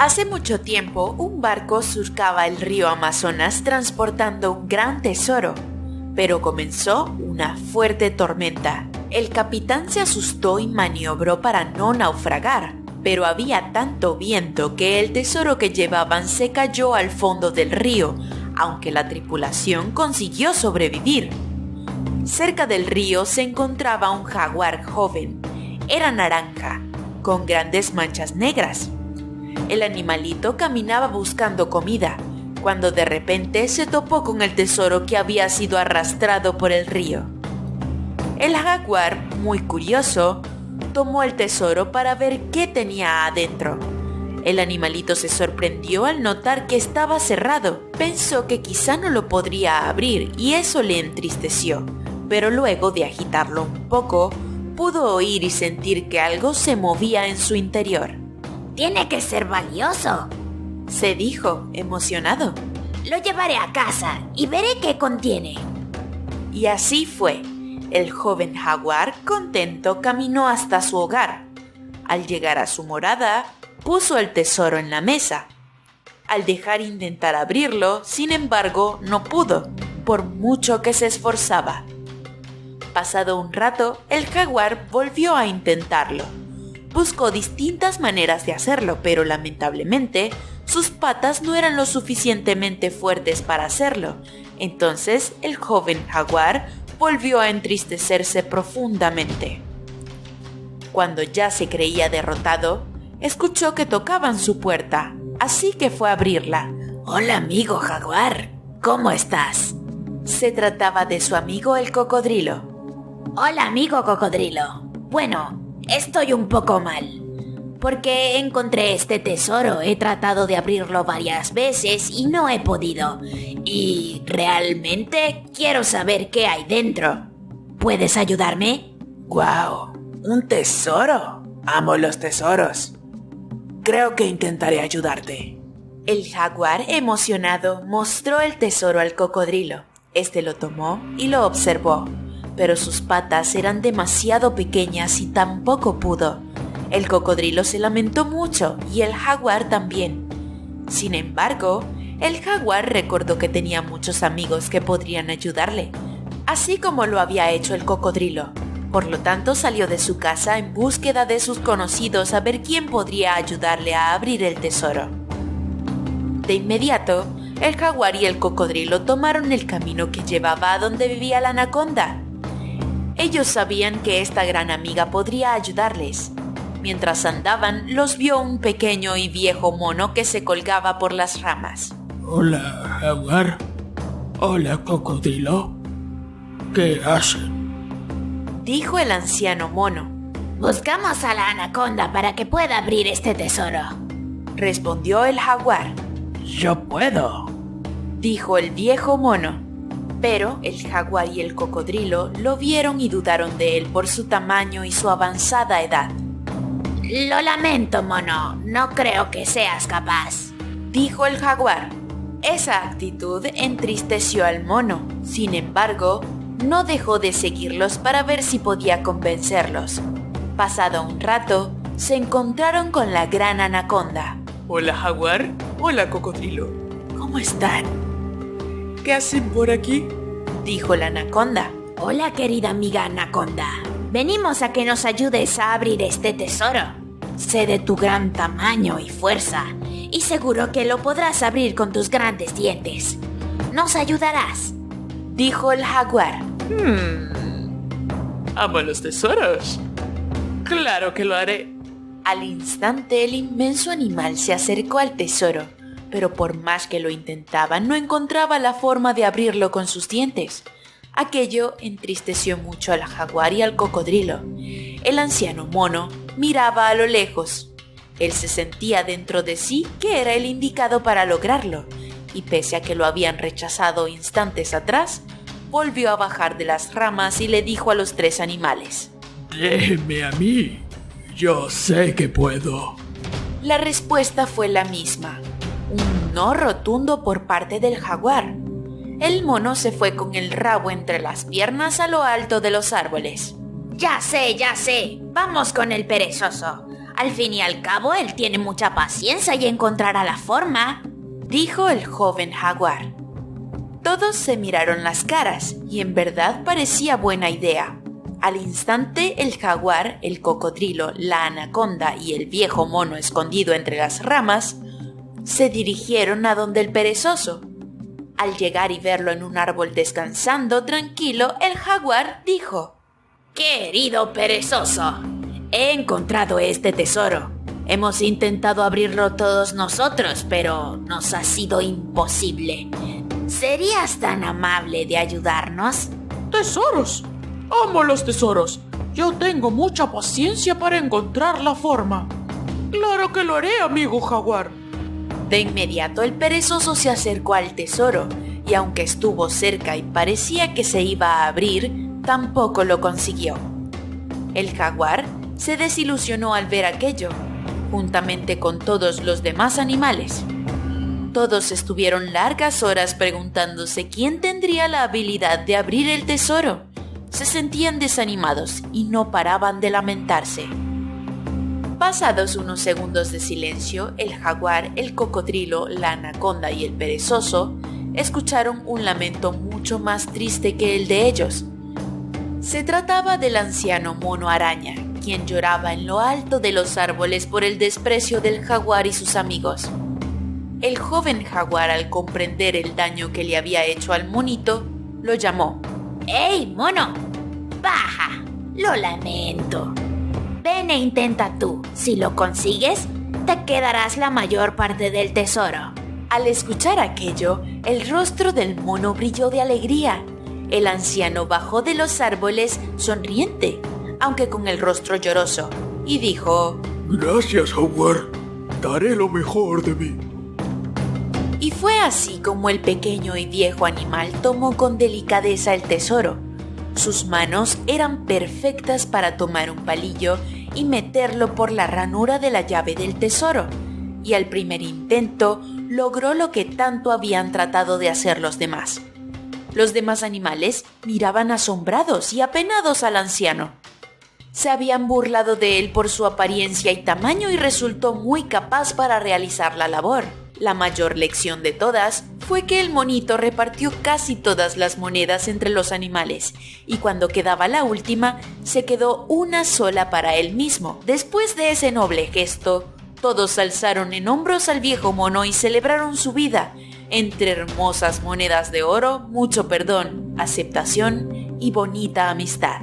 Hace mucho tiempo, un barco surcaba el río Amazonas transportando un gran tesoro, pero comenzó una fuerte tormenta. El capitán se asustó y maniobró para no naufragar, pero había tanto viento que el tesoro que llevaban se cayó al fondo del río, aunque la tripulación consiguió sobrevivir. Cerca del río se encontraba un jaguar joven. Era naranja, con grandes manchas negras. El animalito caminaba buscando comida, cuando de repente se topó con el tesoro que había sido arrastrado por el río. El jaguar, muy curioso, tomó el tesoro para ver qué tenía adentro. El animalito se sorprendió al notar que estaba cerrado. Pensó que quizá no lo podría abrir y eso le entristeció, pero luego de agitarlo un poco, pudo oír y sentir que algo se movía en su interior. «Tiene que ser valioso», se dijo, emocionado. «Lo llevaré a casa y veré qué contiene». Y así fue. El joven jaguar, contento, caminó hasta su hogar. Al llegar a su morada, puso el tesoro en la mesa. Al dejar intentar abrirlo, sin embargo, no pudo, por mucho que se esforzaba. Pasado un rato, el jaguar volvió a intentarlo. Buscó distintas maneras de hacerlo, pero lamentablemente, sus patas no eran lo suficientemente fuertes para hacerlo. Entonces, el joven jaguar volvió a entristecerse profundamente. Cuando ya se creía derrotado, escuchó que tocaban su puerta, así que fue a abrirla. «Hola, amigo jaguar, ¿cómo estás?» Se trataba de su amigo el cocodrilo. «Hola, amigo cocodrilo. Bueno, estoy un poco mal, porque encontré este tesoro. He tratado de abrirlo varias veces y no he podido. Y realmente quiero saber qué hay dentro. ¿Puedes ayudarme?» ¡Guau! ¡Un tesoro! Amo los tesoros. Creo que intentaré ayudarte. El jaguar, emocionado, mostró el tesoro al cocodrilo. Este lo tomó y lo observó, pero sus patas eran demasiado pequeñas y tampoco pudo. El cocodrilo se lamentó mucho y el jaguar también. Sin embargo, el jaguar recordó que tenía muchos amigos que podrían ayudarle, así como lo había hecho el cocodrilo. Por lo tanto, salió de su casa en búsqueda de sus conocidos a ver quién podría ayudarle a abrir el tesoro. De inmediato, el jaguar y el cocodrilo tomaron el camino que llevaba a donde vivía la anaconda. Ellos sabían que esta gran amiga podría ayudarles. Mientras andaban, los vio un pequeño y viejo mono que se colgaba por las ramas. Hola, jaguar. Hola, cocodrilo. ¿Qué hacen? Dijo el anciano mono. «Buscamos a la anaconda para que pueda abrir este tesoro», respondió el jaguar. «Yo puedo», dijo el viejo mono. Pero el jaguar y el cocodrilo lo vieron y dudaron de él por su tamaño y su avanzada edad. «Lo lamento, mono, no creo que seas capaz», dijo el jaguar. Esa actitud entristeció al mono. Sin embargo, no dejó de seguirlos para ver si podía convencerlos. Pasado un rato, se encontraron con la gran anaconda. «Hola, jaguar. Hola, cocodrilo. ¿Cómo están? ¿Qué hacen por aquí?», dijo la anaconda. «Hola, querida amiga anaconda. Venimos a que nos ayudes a abrir este tesoro. Sé de tu gran tamaño y fuerza, y seguro que lo podrás abrir con tus grandes dientes. ¿Nos ayudarás?», dijo el jaguar. Amo los tesoros. Claro que lo haré. Al instante, el inmenso animal se acercó al tesoro, pero por más que lo intentaba, no encontraba la forma de abrirlo con sus dientes. Aquello entristeció mucho al jaguar y al cocodrilo. El anciano mono miraba a lo lejos. Él se sentía dentro de sí que era el indicado para lograrlo, y pese a que lo habían rechazado instantes atrás, volvió a bajar de las ramas y le dijo a los tres animales: «Déjenme a mí. Yo sé que puedo». La respuesta fue la misma, un no rotundo por parte del jaguar. El mono se fue con el rabo entre las piernas a lo alto de los árboles. Ya sé, vamos con el perezoso. Al fin y al cabo, él tiene mucha paciencia y encontrará la forma, dijo el joven jaguar. Todos se miraron las caras y en verdad parecía buena idea. Al instante el jaguar, el cocodrilo, la anaconda y el viejo mono escondido entre las ramas se dirigieron a donde el perezoso. Al llegar y verlo en un árbol descansando tranquilo, el jaguar dijo: «Querido perezoso, he encontrado este tesoro. Hemos intentado abrirlo todos nosotros, pero nos ha sido imposible. ¿Serías tan amable de ayudarnos?» ¡Tesoros! ¡Amo los tesoros! Yo tengo mucha paciencia para encontrar la forma. ¡Claro que lo haré, amigo jaguar! De inmediato el perezoso se acercó al tesoro y aunque estuvo cerca y parecía que se iba a abrir, tampoco lo consiguió. El jaguar se desilusionó al ver aquello, juntamente con todos los demás animales. Todos estuvieron largas horas preguntándose quién tendría la habilidad de abrir el tesoro. Se sentían desanimados y no paraban de lamentarse. Pasados unos segundos de silencio, el jaguar, el cocodrilo, la anaconda y el perezoso escucharon un lamento mucho más triste que el de ellos. Se trataba del anciano mono araña, quien lloraba en lo alto de los árboles por el desprecio del jaguar y sus amigos. El joven jaguar, al comprender el daño que le había hecho al monito, lo llamó. ¡Ey, mono! ¡Baja! Lo lamento. Ven e intenta tú. Si lo consigues, te quedarás la mayor parte del tesoro. Al escuchar aquello, el rostro del mono brilló de alegría. El anciano bajó de los árboles sonriente, aunque con el rostro lloroso, y dijo: Gracias, jaguar. Daré lo mejor de mí. Y fue así como el pequeño y viejo animal tomó con delicadeza el tesoro. Sus manos eran perfectas para tomar un palillo y meterlo por la ranura de la llave del tesoro, y al primer intento logró lo que tanto habían tratado de hacer los demás. Los demás animales miraban asombrados y apenados al anciano. Se habían burlado de él por su apariencia y tamaño y resultó muy capaz para realizar la labor. La mayor lección de todas fue que el monito repartió casi todas las monedas entre los animales y cuando quedaba la última, se quedó una sola para él mismo. Después de ese noble gesto, todos alzaron en hombros al viejo mono y celebraron su vida, entre hermosas monedas de oro, mucho perdón, aceptación y bonita amistad.